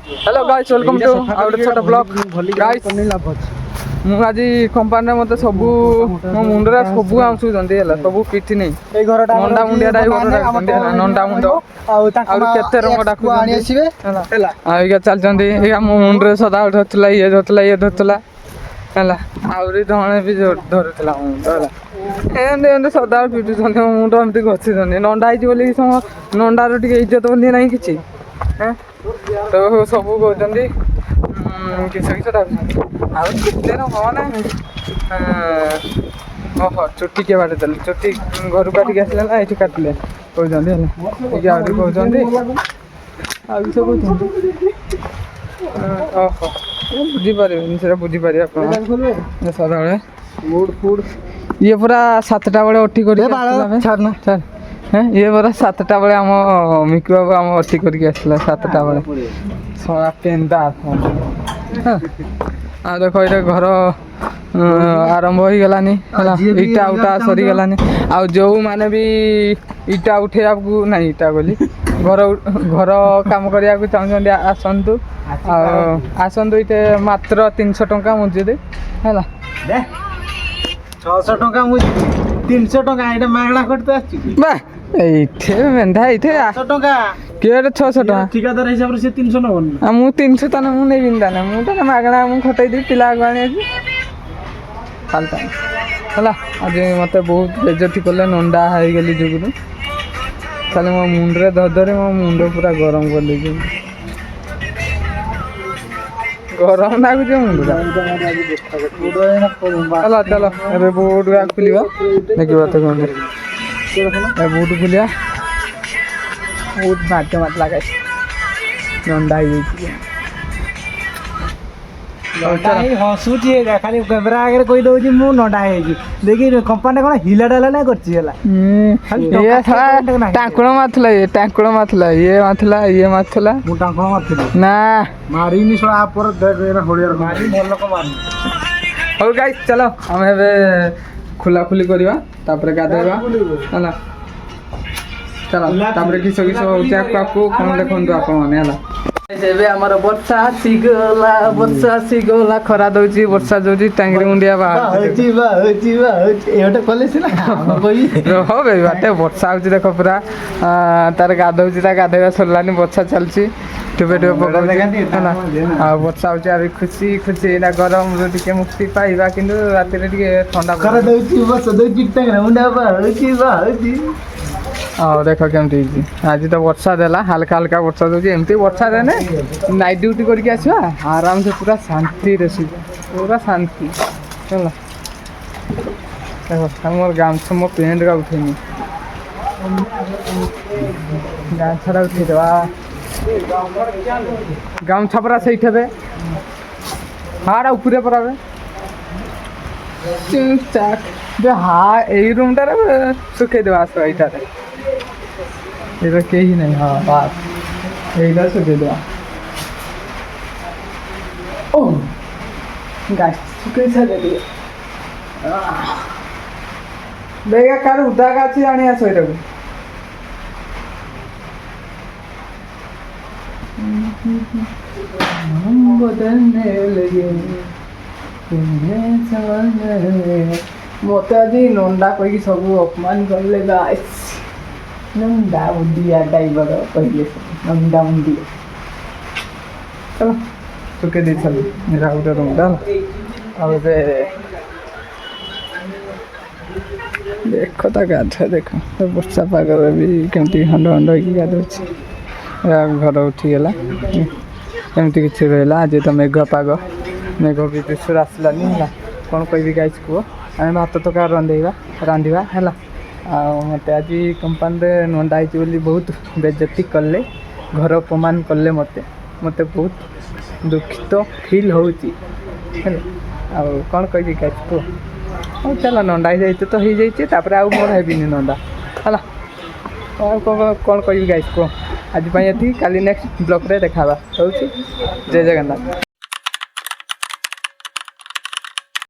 Hello guys welcome to our छोटा blog guys ମୁଁ ଆଜି କମ୍ପାନୀରେ ମୋତେ ସବୁ ମୋ ମୁଣ୍ଡରେ ସବୁ ଆଉଁସୁଛନ୍ତି ହେଲା ସବୁ ପିଠି ନେଇ ନଣ୍ଡା ମୁଣ୍ଡିଆ ନଣ୍ଡା ମୁଣ୍ଡ ଆହୁରି କେତେ ରଙ୍ଗ ଡାକୁଛନ୍ତି ହେଲା ଆଉ ଏଇକା ଚାଲିଛନ୍ତି ଏଇକା ମୋ ମୁଣ୍ଡରେ ସଦାବେଳେ ଧରୁଥିଲା ଇଏ ଧରୁଥିଲା ହେଲା ଆହୁରି ଜଣେ ବି ଧରୁଥିଲା ମୋ ମୁଣ୍ଡ ହେଲା ଏମିତି ସଦାବେଳେ ପିଟୁଛନ୍ତି ମୋ ମୁଣ୍ଡ ଏମିତି ଘଷିଛନ୍ତି ନଣ୍ଡା ହେଇଛି ବୋଲି ନଣ୍ଡାର ଟିକେ ଇଜ୍ଜତ ବୋଲି ନାହିଁ କିଛି ତ ସବୁ କହୁଛନ୍ତି କିସ ଡାକୁଛନ୍ତି ଆଉ କେତେ ମାନେ ଓହୋ ଚୁଟି କିଏ ବାଟିଦେଲେ ଚୁଟି ଘରୁ କାଟିକି ଆସିଲେ ନା ଏଇଠି କାଟିଲେ କହୁଛନ୍ତି ହେଲା ଟିକେ ଆହୁରି କହୁଛନ୍ତି ଆଉ କିଛି କହୁଛନ୍ତି ଓହୋ ବୁଝିପାରିବେନି ସେଟା ବୁଝିପାରିବେ ଆପଣ ସଦାବେଳେ ଇଏ ପୁରା 7ଟା ବେଳେ ଅଠି କରିକି ଇଏ ପରା 7ଟା ବେଳେ ଆମ ମିକୁ ବାବୁ ଆମ ଅଠି କରିକି ଆସିଥିଲା 7ଟା ବେଳେ ଶଳା ପେନ୍ଦା ଆଉ ଦେଖ ଏଇଟା ଘର ଆରମ୍ଭ ହେଇଗଲାନି ହେଲା ଇଟା ଉଟା ସରିଗଲାନି ଆଉ ଯେଉଁମାନେ ବି ଇଟା ଉଠେଇବାକୁ ନାହିଁ ଇଟା ବୋଲି ଘର କାମ କରିବାକୁ ଚାହୁଁଛନ୍ତି ଆସନ୍ତୁ ଏଇଟା ମାତ୍ର 300 ଟଙ୍କା ମଜୁରୀ ହେଲା 600 ଟଙ୍କା ମୁଁ 300 ଟଙ୍କା ଏଇଟା ମାଗଣା କରିତେ ଆସିଛି ବା ଏଇଠି ମେନ୍ଧା ଏଇଠି 600 ଟଙ୍କା କିଏ 600 ଟଙ୍କା ଠିକାଦାର ହିସାବରେ ସେ 300 ନବନି ଆଉ ମୁଁ 300 ତାନେ ମୁଁ ନେବିନି ତାନେ ମୁଁ ତାନେ ମାଗଣା ମୁଁ ଖଟେଇଦେବି ପିଲାକୁ ଆଣିବାକୁ ଖାଲିଟା ହେଲା ଆଜି ମୋତେ ବହୁତ ବେଜତି କଲେ ନଣ୍ଡା ହେଇଗଲି ଯୋଗୁରୁ ଖାଲି ମୋ ମୁଣ୍ଡରେ ଧରି ମୋ ମୁଣ୍ଡ ପୁରା ଗରମ କରିଦେଇଛନ୍ତି ଗରମ ଲାଗୁଛି ମୁଣ୍ଡ ଚାଲ ଏବେ ବୁଟ ଖୋଲିବ ଦେଖିବ ତ କଣ ବୁଟ ଖୋଲିବା ବହୁତ ମାଟ ଲାଗେ ନଣ୍ଡା ହେଇଯାଇଛି ହସୁଛି ଖାଲି କ୍ୟାମେରା ଆଗରେ କହିଦଉଛି ମୁଁ ନଣ୍ଡା ହେଇଯାଇଛି ଦେଖି କମ୍ପାନୀ କ'ଣ ହିଲା ଡାଲା ନା କରିଛି ହେଲା ଟାଙ୍କୁଳ ମାରୁଥିଲା ଇଏ ମାରୁଥିଲା ମୁଁ ଟାଙ୍କୁଳ ମାରୁଥିଲି ନା ମାରିନି ଶଳା ପରେ ହଳିଆର ମାରି ଭଲ ଲୋକ ମାରିନି ହଉ ଗାଇସ୍ ଚାଲ ଆମେ ଏବେ ଖୋଲାଖୋଲି କରିବା ତାପରେ ଗାଧୋଇବା ହେଲା ଚାଲ ତାପରେ କିସ ହେଉଛି ଆକୁ କ'ଣ ଦେଖନ୍ତୁ ଆପଣମାନେ ହେଲା ଏବେ ଆମର ବର୍ଷା ଆସିଗଲା ଖରା ଦଉଛି ବର୍ଷା ଦଉଛି ଟାଙ୍ଗିରି ମୁଣ୍ଡିଆ ବାଟେ ବର୍ଷା ହଉଛି ଦେଖ ପୁରା ତାର ଗାଧଉଛି ତା ଗାଧୋଇବା ସରିଲାନି ବର୍ଷା ଚାଲିଛି ଟୁପେ ପକାଉଛି ହେଲା ଆଉ ବର୍ଷା ହଉଛି ଆହୁରି ଖୁସି ଏଇଟା ଗରମରୁ ଟିକେ ମୁକ୍ତି ପାଇବା କିନ୍ତୁ ରାତିରେ ଟିକେ ଥଣ୍ଡା ଆଉ ଦେଖ କେମିତି ହେଇଛି ଆଜି ତ ବର୍ଷା ଦେଲା ହାଲକା ବର୍ଷା ଦେଉଛି ଏମିତି ବର୍ଷା ଦେଲେ ନାଇଟ୍ ଡ୍ୟୁଟି କରିକି ଆସିବା ଆରାମସେ ପୁରା ଶାନ୍ତିରେ ଶୋଇବା ପୁରା ଶାନ୍ତି ହେଲା ଦେଖ ମୋର ଗାମୁଛା ମୋ ପ୍ୟାଣ୍ଟଟା ଉଠେଇନି ଗାମୁଛାଟା ଉଠେଇଦେବା ଗାମୁଛା ପରା ସେଇଠି ହେବେ ହାଟା ଉପରେ ପରାବେ ଏଇ ରୁମ୍ଟାରେ ଶୁଖେଇଦେବା ଆସ ଏଇଟାରେ ଏଇଟା କେହି ନାହିଁ ହଁ ବାସ୍ এইটা শুকিয়ে দেওয়া ও গাছ শুকিয়ে সাজে দিয়ে দেখা কার উদা গাছি আনি আসো এটাকে বদলনে লগে মতো আଜି নন্দা কইকি সবু অপমান করলে গাইস नंदा मुंडिया ड्राइवर पहले नंदा मुंडिया चलो चुके दे चल मेरा उधर रूम डाल अब देखो ता गाधा देखो तो वर्षा पागर भी केमती हंड होगी गाधोची घर उठीगला एमती किसी रहा आज तो मेघ पाग मेघ भी दृश्य आसलानी है कौन कह गाइस कह आम भात तो रांधिबा है मत आज कंपानी नंदा होती बहुत बेजती कले घर अपमान कले मत बहुत दुखित फिल होती कौन कह गाइस कह चल नंदा तो हो जापर आउ मोर हेबिनी नंदा है कौन कह गाइस कह आज ये काली नेक्स्ट ब्लॉग रे देखा हो जय जगन्नाथ।